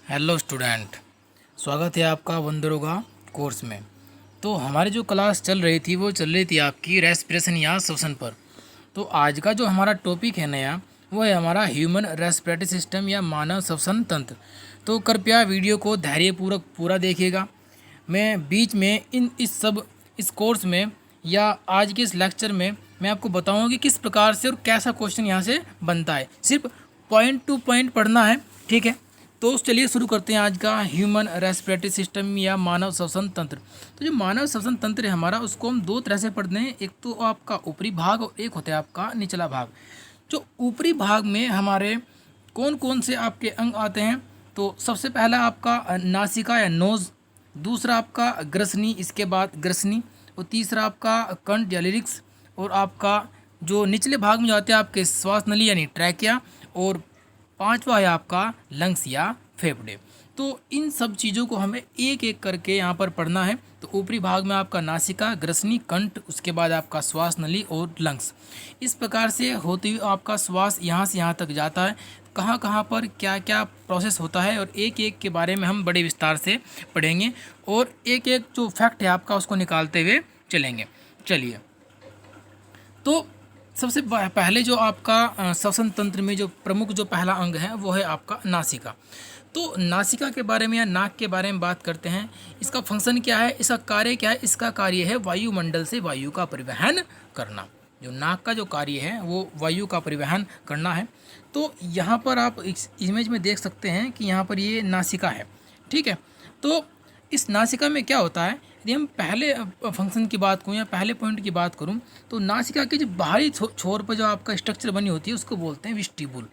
Hello student, स्वागत है आपका वंदरोगा कोर्स में। तो हमारी जो क्लास चल रही थी वो चल रही थी आपकी रेस्पिरेशन या श्वसन पर। तो आज का जो हमारा टॉपिक है नया वो है हमारा ह्यूमन रेस्पिरेटरी सिस्टम या मानव श्वसन तंत्र। तो कृपया वीडियो को धैर्यपूर्वक पूरा देखिएगा। मैं बीच में इस कोर्स में या आज के इस लेक्चर में मैं आपको बताऊंगा कि किस प्रकार से और कैसा क्वेश्चन यहाँ से बनता है। सिर्फ पॉइंट टू पॉइंट पढ़ना है, ठीक है। तो चलिए शुरू करते हैं आज का ह्यूमन रेस्पिरेटरी सिस्टम या मानव श्वसन तंत्र। तो जो मानव श्वसन तंत्र है हमारा, उसको हम दो तरह से पढ़ते हैं। एक तो आपका ऊपरी भाग और एक होता है आपका निचला भाग। जो ऊपरी भाग में हमारे कौन कौन से आपके अंग आते हैं, तो सबसे पहला आपका नासिका या नोज़, दूसरा आपका ग्रसनी, इसके बाद ग्रसनी, और तीसरा आपका कंठ या लिरिक्स, और आपका जो निचले भाग में जाते हैं आपके श्वास नली यानी ट्रैकिया, और पांचवा है आपका लंग्स या फेफड़े। तो इन सब चीज़ों को हमें एक एक करके यहाँ पर पढ़ना है। तो ऊपरी भाग में आपका नासिका, ग्रसनी, कंठ, उसके बाद आपका श्वास नली और लंग्स। इस प्रकार से होती हुई आपका श्वास यहाँ से यहाँ तक जाता है। कहाँ कहाँ पर क्या क्या प्रोसेस होता है और एक एक के बारे में हम बड़े विस्तार से पढ़ेंगे और एक एक जो फैक्ट है आपका उसको निकालते हुए चलेंगे। चलिए, तो सबसे पहले जो आपका श्वसन तंत्र में जो प्रमुख जो पहला अंग है वो है आपका नासिका। तो नासिका के बारे में या नाक के बारे में बात करते हैं। इसका फंक्शन क्या है, इसका कार्य क्या है? इसका कार्य है वायुमंडल से वायु का परिवहन करना। जो नाक का जो कार्य है वो वायु का परिवहन करना है। तो यहाँ पर आप इस इमेज में देख सकते हैं कि यहाँ पर ये नासिका है, ठीक है। तो इस नासिका में क्या होता है, यदि हम पहले फंक्शन की बात करूँ या पहले पॉइंट की बात करूँ, तो नासिका के जो बाहरी छोर पर जो आपका स्ट्रक्चर बनी होती है उसको बोलते हैं विस्टिबुल।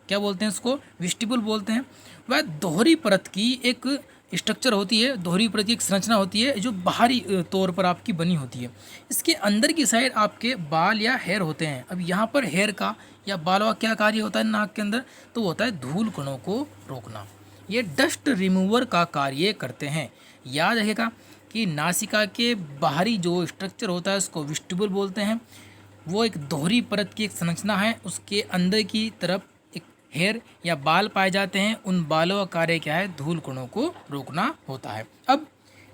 क्या बोलते हैं उसको? विस्टिबुल बोलते हैं। वह दोहरी परत की एक स्ट्रक्चर होती है, दोहरी परत की एक संरचना होती है जो बाहरी तौर पर आपकी बनी होती है। इसके अंदर की साइड आपके बाल या हेयर होते हैं। अब यहाँ पर हेयर का या बाल का क्या कार्य होता है नाक के अंदर, तो होता है धूल कणों को रोकना। ये डस्ट रिमूवर का कार्य करते हैं। याद रखिएगा कि नासिका के बाहरी जो स्ट्रक्चर होता है उसको विस्टिबुल बोलते हैं। वो एक दोहरी परत की एक संरचना है, उसके अंदर की तरफ एक हेयर या बाल पाए जाते हैं। उन बालों का कार्य क्या है? धूल कणों को रोकना होता है। अब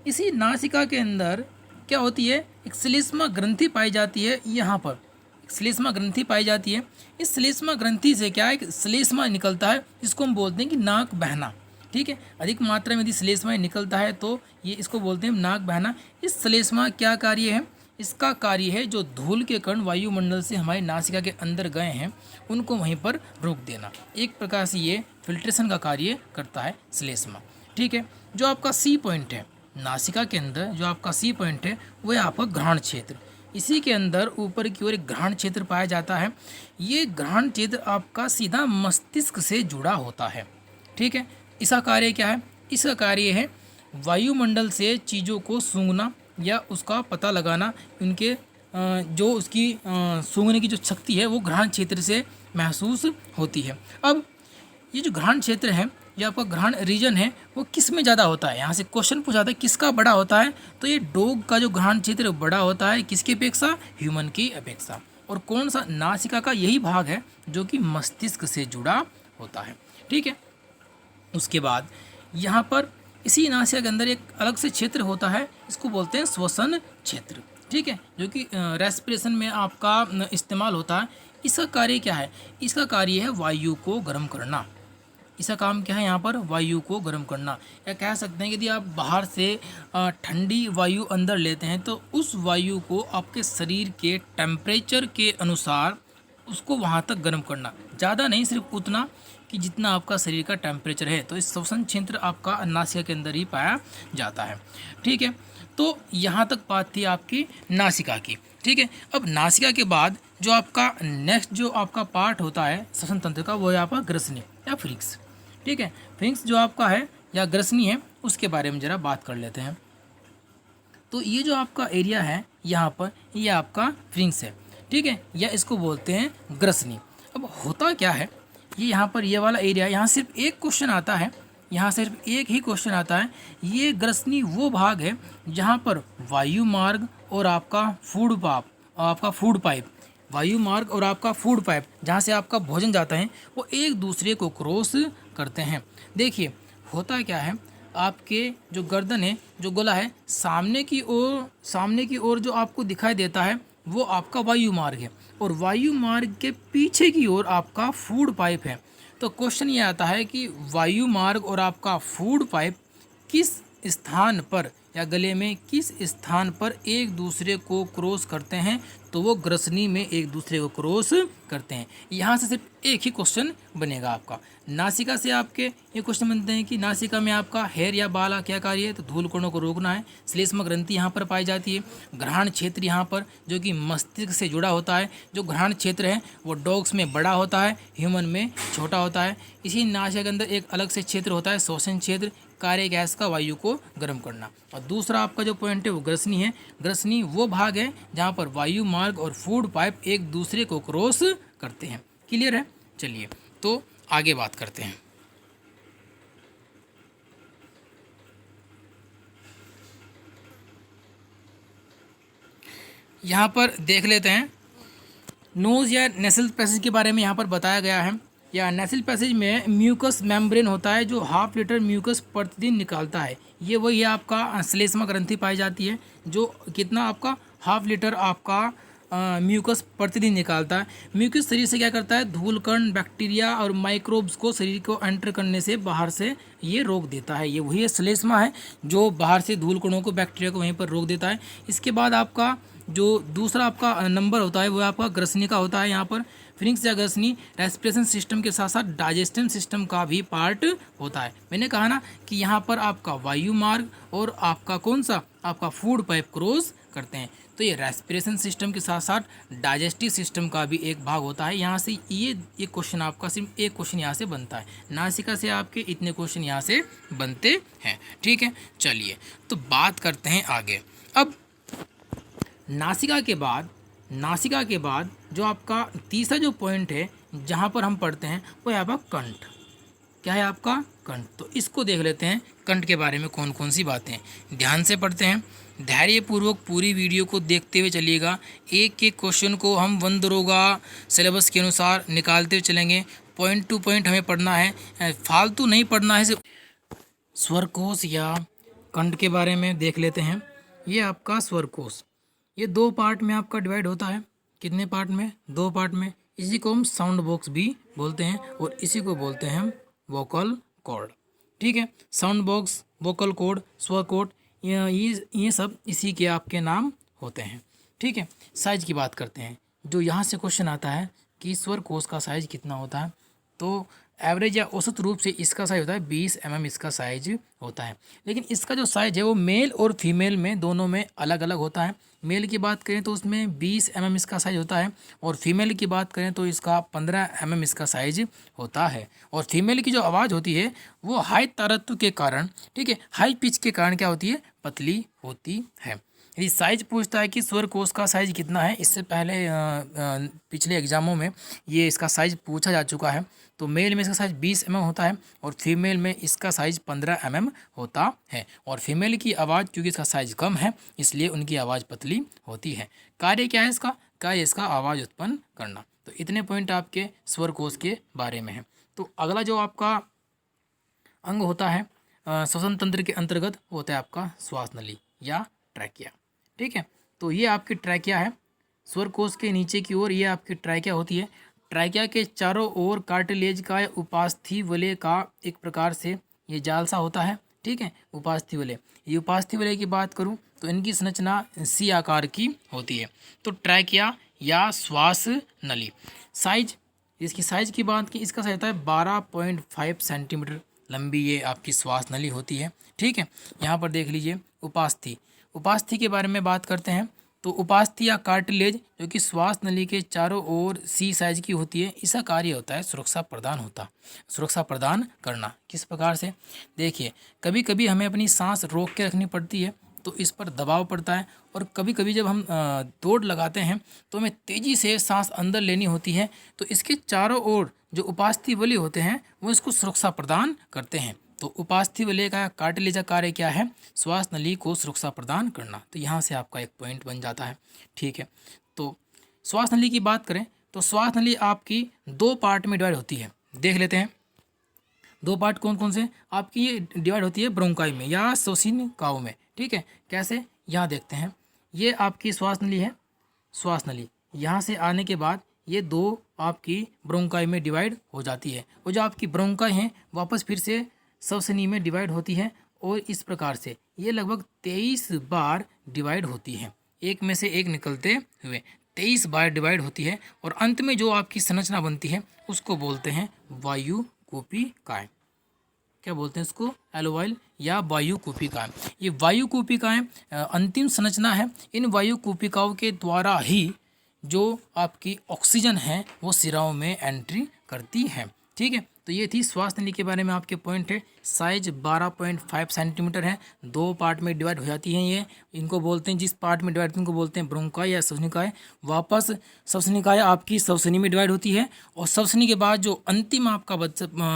इसी नासिका के अंदर क्या होती है, एक श्लेष्मा ग्रंथि पाई जाती है। यहाँ पर एक श्लेष्मा ग्रंथि पाई जाती है। इस श्लेष्मा ग्रंथि से क्या है, एक श्लेष्मा निकलता है जिसको हम बोलते हैं कि नाक बहना, ठीक है। अधिक मात्रा में यदि श्लेष्मा निकलता है तो ये इसको बोलते हैं नाक बहना। इस श्लेष्मा क्या कार्य है? इसका कार्य है जो धूल के कण वायुमंडल से हमारी नासिका के अंदर गए हैं उनको वहीं पर रोक देना। एक प्रकार से ये फिल्ट्रेशन का कार्य करता है श्लेष्मा, ठीक है। जो आपका सी पॉइंट है नासिका के अंदर, जो आपका सी पॉइंट है वो है आपका घ्राण क्षेत्र। इसी के अंदर ऊपर की ओर एक घ्राण क्षेत्र पाया जाता है। ये घ्राण क्षेत्र आपका सीधा मस्तिष्क से जुड़ा होता है, ठीक है। इसका कार्य क्या है? इसका कार्य है वायुमंडल से चीज़ों को सूंघना या उसका पता लगाना। उनके जो उसकी सूंघने की जो शक्ति है वो घ्राण क्षेत्र से महसूस होती है। अब ये जो घ्राण क्षेत्र है या आपका घ्राण रीजन है वो किस में ज़्यादा होता है? यहाँ से क्वेश्चन पूछा था किसका बड़ा होता है, तो ये डॉग का जो घ्राण क्षेत्र बड़ा होता है किसकी अपेक्षा? ह्यूमन की अपेक्षा। और कौन सा? नासिका का यही भाग है जो कि मस्तिष्क से जुड़ा होता है, ठीक है। उसके बाद यहाँ पर इसी नासिका के अंदर एक अलग से क्षेत्र होता है, इसको बोलते हैं श्वसन क्षेत्र, ठीक है, जो कि रेस्पिरेशन में आपका इस्तेमाल होता है। इसका कार्य क्या है? इसका कार्य है वायु को गर्म करना। इसका काम क्या है? यहाँ पर वायु को गर्म करना, या कह सकते हैं कि यदि आप बाहर से ठंडी वायु अंदर लेते हैं तो उस वायु को आपके शरीर के टेम्परेचर के अनुसार उसको वहाँ तक गर्म करना। ज़्यादा नहीं, सिर्फ उतना कि जितना आपका शरीर का टेम्परेचर है। तो इस श्वसन क्षेत्र आपका नासिका के अंदर ही पाया जाता है, ठीक है। तो यहाँ तक बात थी आपकी नासिका की, ठीक है। अब नासिका के बाद जो आपका नेक्स्ट जो आपका पार्ट होता है श्वसन तंत्र का वो है आपका ग्रसनी या फ्रिंक्स, ठीक है। फ्रिंक्स जो आपका है या ग्रसनी है उसके बारे में ज़रा बात कर लेते हैं। तो ये जो आपका एरिया है यहाँ पर ये आपका फ्रिंक्स है, ठीक है, या इसको बोलते हैं ग्रसनी। अब होता क्या है, ये यहाँ पर ये वाला एरिया, यहाँ सिर्फ एक क्वेश्चन आता है, यहाँ सिर्फ एक ही क्वेश्चन आता है। ये ग्रसनी वो भाग है जहाँ पर वायु मार्ग और आपका फूड पाइप वायु मार्ग और आपका फूड पाइप जहाँ से आपका भोजन जाता है वो एक दूसरे को क्रॉस करते हैं। देखिए होता क्या है, आपके जो गर्दन है, जो गला है, सामने की ओर जो आपको दिखाई देता है वो आपका वायु मार्ग है, और वायु मार्ग के पीछे की ओर आपका फूड पाइप है। तो क्वेश्चन ये आता है कि वायु मार्ग और आपका फूड पाइप किस स्थान पर या गले में किस स्थान पर एक दूसरे को क्रॉस करते हैं, तो वो ग्रसनी में एक दूसरे को क्रॉस करते हैं। यहाँ से सिर्फ एक ही क्वेश्चन बनेगा आपका। नासिका से आपके ये क्वेश्चन बनते हैं कि नासिका में आपका हेयर या बाल क्या कार्य है, तो धूल कणों को रोकना है। श्लेष्म ग्रंथि यहाँ पर पाई जाती है। घ्राण क्षेत्र यहाँ पर जो कि मस्तिष्क से जुड़ा होता है, जो घ्राण क्षेत्र है वो डॉग्स में बड़ा होता है, ह्यूमन में छोटा होता है। इसी नासिका के अंदर एक अलग से क्षेत्र होता है श्वसन क्षेत्र, कार्य गैस का वायु को गर्म करना। और दूसरा आपका जो पॉइंट है वो ग्रसनी है। ग्रसनी वो भाग है जहाँ पर वायु मार्ग और फूड पाइप एक दूसरे को क्रॉस करते हैं। क्लियर है? चलिए तो आगे बात करते हैं। यहाँ पर देख लेते हैं नोज या नेसल पैसेज के बारे में यहाँ पर बताया गया है। या नेसल पैसेज में म्यूकस मेम्ब्रेन होता है जो ½ लीटर म्यूकस प्रतिदिन निकालता है। ये वही है आपका श्लेष्मा ग्रंथि पाई जाती है जो कितना आपका ½ लीटर आपका म्यूकस प्रतिदिन निकालता है। म्यूकस शरीर से क्या करता है, धूलकण, बैक्टीरिया और माइक्रोब्स को शरीर को एंटर करने से बाहर से ये रोक देता है। ये वही श्लेष्मा है जो बाहर से धूलकणों को, बैक्टीरिया को वहीं पर रोक देता है। इसके बाद आपका जो दूसरा आपका नंबर होता है वो आपका ग्रसनी का होता है। यहाँ पर फिनिक्स या ग्रसनी रेस्पिरेशन सिस्टम के साथ साथ डाइजेस्टिव सिस्टम का भी पार्ट होता है। मैंने कहा ना कि यहाँ पर आपका वायु मार्ग और आपका कौन सा, आपका फूड पाइप क्रॉस करते हैं। तो ये रेस्पिरेशन सिस्टम के साथ साथ डाइजेस्टिव सिस्टम का भी एक भाग होता है। यहाँ से ये एक क्वेश्चन आपका सिर्फ एक क्वेश्चन यहाँ से बनता है। नासिका से आपके इतने क्वेश्चन यहाँ से बनते हैं। ठीक है, चलिए तो बात करते हैं आगे। अब नासिका के बाद जो आपका तीसरा जो पॉइंट है जहाँ पर हम पढ़ते हैं वो है आपका कंठ। क्या है आपका कंठ? तो इसको देख लेते हैं कंठ के बारे में कौन कौन सी बातें। ध्यान से पढ़ते हैं, धैर्यपूर्वक पूरी वीडियो को देखते हुए चलिएगा। एक एक क्वेश्चन को हम वन दरोगा सिलेबस के अनुसार निकालते हुए चलेंगे। पॉइंट टू पॉइंट हमें पढ़ना है, फालतू नहीं पढ़ना है। स्वरकोश या कंठ के बारे में देख लेते हैं। ये आपका स्वरकोश, ये 2 पार्ट में आपका डिवाइड होता है। कितने पार्ट में? 2 पार्ट में। इसी को हम साउंड बॉक्स भी बोलते हैं और इसी को बोलते हैं हम वोकल कॉर्ड। ठीक है, साउंड बॉक्स, वोकल कॉर्ड, स्वर कॉर्ड, ये सब इसी के आपके नाम होते हैं। ठीक है, साइज की बात करते हैं। जो यहाँ से क्वेश्चन आता है कि स्वर कोश का साइज कितना होता है, तो एवरेज या औसत रूप से इसका साइज होता है 20 mm इसका साइज होता है। लेकिन इसका जो साइज है वो मेल और फीमेल में दोनों में अलग अलग होता है। मेल की बात करें तो उसमें 20 mm इसका साइज होता है और फीमेल की बात करें तो इसका 15 mm इसका साइज होता है। और फीमेल की जो आवाज़ होती है वो हाई तारत्व के कारण, ठीक है, हाई पिच के कारण क्या होती है, पतली होती है। यदि साइज पूछता है कि स्वर कोश का साइज कितना है, इससे पहले पिछले एग्जामों में ये इसका साइज पूछा जा चुका है। तो मेल में इसका साइज 20 mm होता है और फीमेल में इसका साइज 15 mm होता है। और फीमेल की आवाज़ क्योंकि इसका साइज कम है इसलिए उनकी आवाज़ पतली होती है। कार्य क्या है इसका? कार्य इसका आवाज़ उत्पन्न करना। तो इतने पॉइंट आपके स्वर कोश के बारे में हैं। तो अगला जो आपका अंग होता है श्वसन तंत्र के अंतर्गत होता है आपका श्वास नली या ट्रैकिया। ठीक है, तो ये आपकी ट्रैकिया है। स्वर कोश के नीचे की ओर ये आपकी ट्रैकिया होती है। ट्रैकिया के चारों ओर कार्टिलेज का या उपास्थि वलय का एक प्रकार से ये जालसा होता है। ठीक है, उपास्थि वलय, ये उपास्थि वलय की बात करूं तो इनकी संरचना सी आकार की होती है। तो ट्रैकिया या श्वास नली, साइज, इसकी साइज की बात की, इसका साइज होता है 12.5 सेंटीमीटर लंबी ये आपकी श्वास नली होती है। ठीक है, यहाँ पर देख लीजिए उपास्थि। उपास्थि के बारे में बात करते हैं तो उपास्थि या कार्टिलेज जो कि श्वास नली के चारों ओर सी साइज की होती है, इसका कार्य होता है सुरक्षा प्रदान करना। किस प्रकार से? देखिए, कभी कभी हमें अपनी सांस रोक के रखनी पड़ती है तो इस पर दबाव पड़ता है, और कभी कभी जब हम दौड़ लगाते हैं तो हमें तेज़ी से सांस अंदर लेनी होती है। तो इसके चारों ओर जो उपास्थि वलय होते हैं वो इसको सुरक्षा प्रदान करते हैं। तो उपास्थि वलय का कार्टिलेज का कार्य क्या है? श्वास नली को सुरक्षा प्रदान करना। तो यहाँ से आपका एक पॉइंट बन जाता है। ठीक है, तो श्वास नली की बात करें तो श्वास नली आपकी 2 पार्ट में डिवाइड होती है। देख लेते हैं, दो पार्ट कौन कौन से आपकी ये डिवाइड होती है ब्रोंकाई में या श्वसनिकाओं में। ठीक है, कैसे, यहाँ देखते हैं, ये आपकी श्वास नली है, श्वास नली यहाँ से आने के बाद ये दो आपकी ब्रोंकाई में डिवाइड हो जाती है, और जो आपकी ब्रोंकाई हैं वापस फिर से श्वसनी में डिवाइड होती है, और इस प्रकार से ये लगभग 23 बार डिवाइड होती है, एक में से एक निकलते हुए 23 बार डिवाइड होती है, और अंत में जो आपकी संरचना बनती है उसको बोलते हैं वायुकूपिकाएं। क्या बोलते हैं इसको, एलोवाइल या वायुकूपिकाएं। ये वायुकूपिकाएं अंतिम संरचना है। इन वायुकूपिकाओं के द्वारा ही जो आपकी ऑक्सीजन है वो सिराओं में एंट्री करती है। ठीक है, तो ये थी श्वास नली के बारे में आपके पॉइंट है। साइज 12.5 सेंटीमीटर है, दो पार्ट में डिवाइड हो जाती हैं ये, इनको बोलते हैं, जिस पार्ट में डिवाइड इनको बोलते हैं ब्रोंकाई या श्वसनिकाएं। वापस श्वसनिकाएं आपकी श्वसनी में डिवाइड होती है, और श्वसनी के बाद जो अंतिम आपका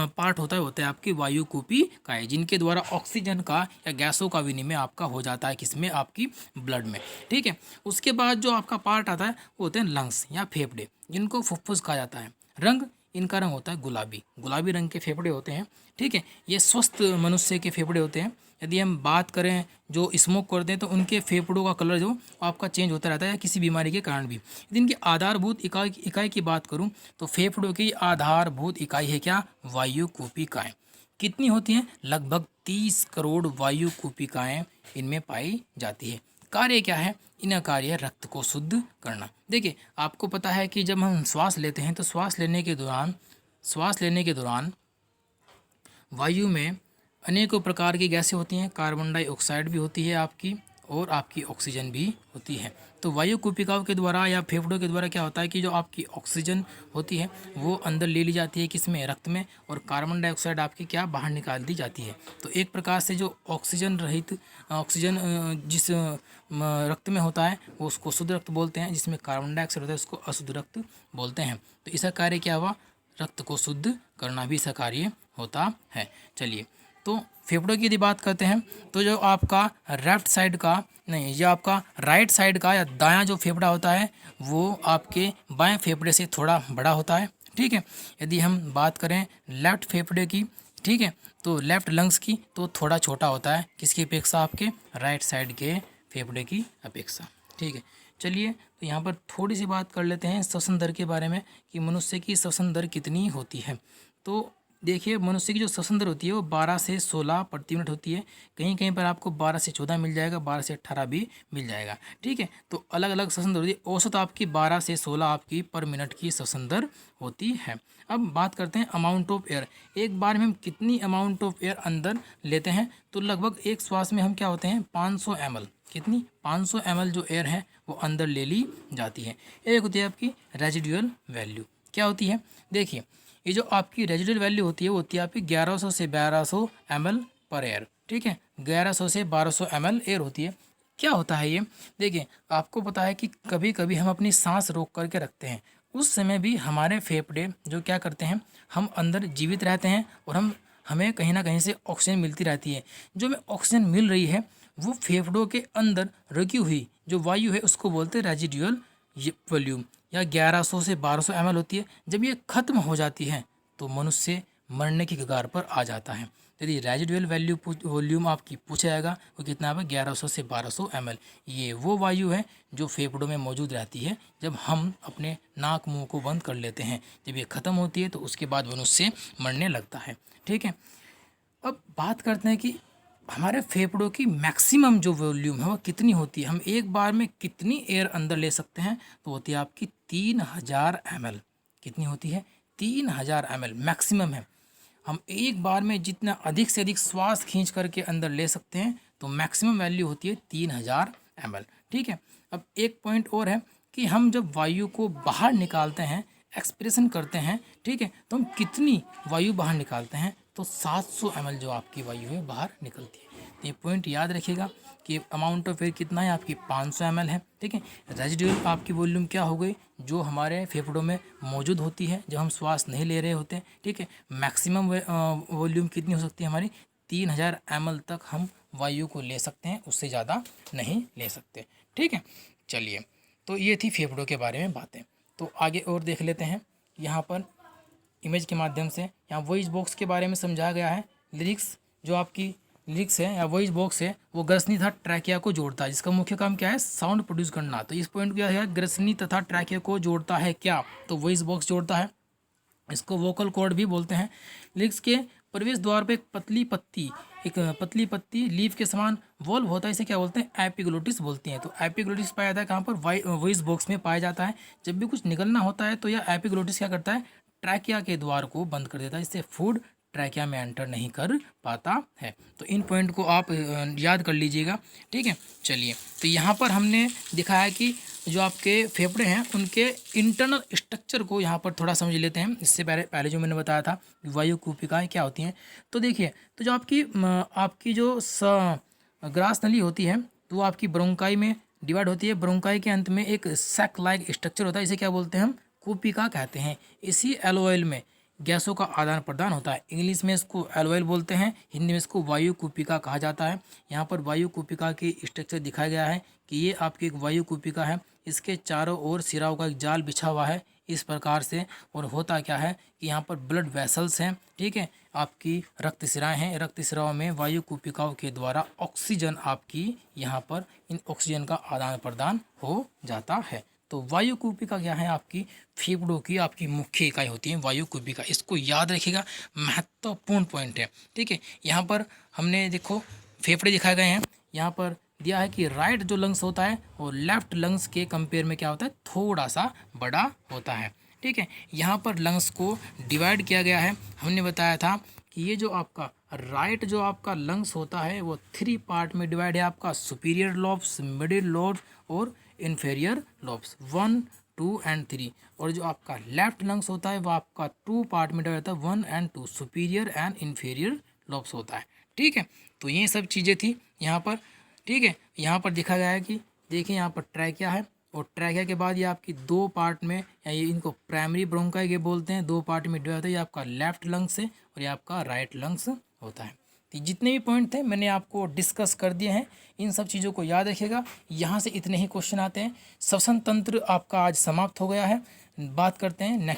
पार्ट होता है आपकी वायुकूपिकाएं, जिनके द्वारा ऑक्सीजन का या गैसों का विनिमय आपका हो जाता है, किसमें, आपकी ब्लड में। ठीक है, उसके बाद जो आपका पार्ट आता है वो होते हैं लंग्स या फेफड़े, जिनको फुफ्फुस कहा जाता है। रंग, इनका रंग होता है गुलाबी, गुलाबी रंग के फेफड़े होते हैं। ठीक है, ये स्वस्थ मनुष्य के फेफड़े होते हैं। यदि हम बात करें जो स्मोक करते हैं तो उनके फेफड़ों का कलर जो आपका चेंज होता रहता है, किसी बीमारी के कारण भी। यदि इनकी आधारभूत इकाई की बात करूं तो फेफड़ों की आधारभूत इकाई है क्या, वायुकूपिकाएं। कितनी होती हैं, लगभग 30 करोड़ वायुकूपिकाएं इनमें पाई जाती है। कार्य क्या है, इनका कार्य है रक्त को शुद्ध करना। देखिए, आपको पता है कि जब हम श्वास लेते हैं तो श्वास लेने के दौरान वायु में अनेकों प्रकार की गैसें होती हैं, कार्बन डाइऑक्साइड भी होती है आपकी, और आपकी ऑक्सीजन भी होती है। तो वायुकूपिकाओं के द्वारा या फेफड़ों के द्वारा क्या होता है कि जो आपकी ऑक्सीजन होती है वो अंदर ले ली जाती है, किसमें, रक्त में, और कार्बन डाइऑक्साइड आपकी क्या, बाहर निकाल दी जाती है। तो एक प्रकार से जो ऑक्सीजन रहित ऑक्सीजन जिस रक्त में होता है वो उसको शुद्ध रक्त बोलते हैं, जिसमें कार्बन डाइऑक्साइड होता है उसको अशुद्ध रक्त बोलते हैं। तो इसका कार्य क्या हुआ, रक्त को शुद्ध करना भी इसका कार्य होता है। चलिए, तो फेफड़ों की यदि बात करते हैं तो जो आपका लेफ्ट साइड का नहीं, जो आपका राइट साइड का या दायां जो फेफड़ा होता है वो आपके बाएं फेफड़े से थोड़ा बड़ा होता है। ठीक है, यदि हम बात करें लेफ्ट फेफड़े की, ठीक है, तो लेफ्ट लंग्स की, तो थोड़ा छोटा होता है, किसकी अपेक्षा, आपके राइट साइड के फेफड़े की अपेक्षा। ठीक है, चलिए, तो यहाँ पर थोड़ी सी बात कर लेते हैं श्वसन दर के बारे में कि मनुष्य की श्वसन दर कितनी होती है। तो देखिए, मनुष्य की जो श्वसन दर होती है वो 12 से 16 प्रति मिनट होती है। कहीं कहीं पर आपको 12 से 14 मिल जाएगा, 12 से 18 भी मिल जाएगा। ठीक है, तो अलग अलग श्वसन दर होती है। औसत आपकी 12 से 16 आपकी पर मिनट की श्वसन दर होती है। अब बात करते हैं अमाउंट ऑफ एयर। एक बार में हम कितनी अमाउंट ऑफ एयर अंदर लेते हैं, तो लगभग एक श्वास में हम क्या होते हैं, 500 ml, कितनी, 500 ml जो एयर है वो अंदर ले ली जाती है। एक होती है आपकी रेजिडुअल वैल्यू। क्या होती है, देखिए, ये जो आपकी रेजिडुअल वैल्यू होती है वो होती है आपकी 1100 से 1200 ml पर एयर। ठीक है, 1100 से 1200 ml एयर होती है। क्या होता है ये, देखिए, आपको पता है कि कभी कभी हम अपनी सांस रोक करके रखते हैं, उस समय भी हमारे फेफड़े जो क्या करते हैं, हम अंदर जीवित रहते हैं, और हमें कहीं ना कहीं से ऑक्सीजन मिलती रहती है। जो हमें ऑक्सीजन मिल रही है वो फेफड़ों के अंदर रुकी हुई जो वायु है उसको बोलते हैं रेजिडुअल वॉल्यूम, या 1100 से 1200 ml होती है। जब ये खत्म हो जाती है तो मनुष्य मरने की कगार पर आ जाता है। यदि रेजिडुअल वॉल्यूम आपकी पूछा जाएगा वो कितना है, 1100 से 1200 ml। ये वो वायु है जो फेफड़ों में मौजूद रहती है जब हम अपने नाक मुंह को बंद कर लेते हैं। जब ये ख़त्म होती है तो उसके बाद मनुष्य मरने लगता है। ठीक है, अब बात करते हैं कि हमारे फेफड़ों की मैक्सिमम जो वॉल्यूम है वो कितनी होती है, हम एक बार में कितनी एयर अंदर ले सकते हैं, तो होती है आपकी 3000 ml। कितनी होती है, 3000 ml मैक्सिमम है। हम एक बार में जितना अधिक से अधिक श्वास खींच करके अंदर ले सकते हैं तो मैक्सिमम वैल्यू होती है 3000 ml। ठीक है, अब एक पॉइंट और है कि हम जब वायु को बाहर निकालते हैं, एक्सप्रेशन करते हैं, ठीक है, तो हम कितनी वायु बाहर निकालते हैं, तो 700 ml जो आपकी वायु है बाहर निकलती है। तो ये पॉइंट याद रखिएगा कि अमाउंट ऑफ एयर कितना है, आपकी 500 ml है। ठीक है, रेजिडुअल आपकी वॉल्यूम क्या हो गई, जो हमारे फेफड़ों में मौजूद होती है जब हम श्वास नहीं ले रहे होते हैं। ठीक है, मैक्सिमम वॉल्यूम कितनी हो सकती है हमारी, 3000 ml तक हम वायु को ले सकते हैं, उससे ज़्यादा नहीं ले सकते। ठीक है, चलिए, तो ये थी फेफड़ों के बारे में बातें। तो आगे और देख लेते हैं। यहाँ पर इमेज के माध्यम से। यहाँ वॉइस बॉक्स के बारे में समझाया गया है। लिरिक्स, जो आपकी लिरिक्स है या वॉइस बॉक्स है वो ग्रसनी तथा ट्रैकिया को जोड़ता है, जिसका मुख्य काम क्या है, साउंड प्रोड्यूस करना। तो इस पॉइंट क्या है, ग्रसनी तथा ट्रैकिया को जोड़ता है क्या, तो वॉइस बॉक्स जोड़ता है। इसको वोकल कॉर्ड भी बोलते हैं। लिरिक्स के प्रवेश द्वार पे एक पतली पत्ती लीफ के समान वॉल्व होता है, इसे क्या बोलते हैं, एपिग्लोटिस बोलते हैं। तो एपिग्लोटिस पाया जाता है कहाँ पर, वॉइस बॉक्स में पाया जाता है। जब भी कुछ निकलना होता है तो यह एपिग्लोटिस क्या करता है, ट्रैकिया के द्वार को बंद कर देता है, इससे फूड ट्रैकिया में एंटर नहीं कर पाता है। तो इन पॉइंट को आप याद कर लीजिएगा, ठीक है। चलिए, तो यहाँ पर हमने दिखाया कि जो आपके फेफड़े हैं उनके इंटरनल स्ट्रक्चर को यहाँ पर थोड़ा समझ लेते हैं। इससे पहले जो मैंने बताया था वायु कूपिकाएँ क्या होती हैं। तो देखिए, तो जो आपकी जो ग्रास नली होती है तो वो आपकी ब्रोंकाई में डिवाइड होती है। ब्रोंकाई के अंत में एक सैक लाइक स्ट्रक्चर होता है, इसे क्या बोलते हैं हम, कूपिका कहते हैं। इसी एलोवेल में गैसों का आदान प्रदान होता है। इंग्लिश में इसको एलोवेल बोलते हैं, हिंदी में इसको वायु कूपिका कहा जाता है। यहाँ पर वायु कूपिका की स्ट्रक्चर दिखाया गया है कि ये आपकी एक वायु कूपिका है। इसके चारों ओर सिराओं का एक जाल बिछा हुआ है इस प्रकार से। और होता क्या है कि यहाँ पर ब्लड वेसल्स हैं, ठीक है, आपकी रक्त सिराएँ हैं। रक्त सिराओं में वायु कूपिकाओं के द्वारा ऑक्सीजन आपकी यहाँ पर इन ऑक्सीजन का आदान प्रदान हो जाता है। तो वायु कूपिका क्या है, आपकी फेफड़ों की आपकी मुख्य इकाई होती है वायु कूपिका। इसको याद रखिएगा, महत्वपूर्ण पॉइंट है, ठीक है। यहाँ पर हमने देखो फेफड़े दिखाए गए हैं। यहाँ पर दिया है कि राइट जो लंग्स होता है वो लेफ्ट लंग्स के कंपेयर में क्या होता है, थोड़ा सा बड़ा होता है, ठीक है। यहाँ पर लंग्स को डिवाइड किया गया है। हमने बताया था कि ये जो आपका राइट जो आपका लंग्स होता है वो 3 पार्ट में डिवाइड है, आपका सुपीरियर लॉब्स, मिडिल लॉब्स और इन्फेरियर लॉब्स 1, 2 एंड 3। और जो आपका लेफ्ट लंग्स होता है वो आपका 2 पार्ट में डिवाइड होता है, 1 and 2, superior and inferior lobes होता है, ठीक है। तो ये सब चीज़ें थी यहाँ पर, ठीक है। यहाँ पर देखा गया है कि देखिए यहाँ पर ट्रैकिया है और ट्रैकिया के बाद ये आपकी 2 पार्ट में, या ये इनको प्राइमरी ब्रोंकाई के बोलते हैं, 2 पार्ट में डिवाइड होता है। ये आपका लेफ्ट लंग्स है और ये आपका राइट लंग्स होता है। तो जितने भी पॉइंट थे मैंने आपको डिस्कस कर दिए हैं, इन सब चीज़ों को याद रखिएगा। यहाँ से इतने ही क्वेश्चन आते हैं। श्वसन तंत्र आपका आज समाप्त हो गया है। बात करते हैं नेक्स्ट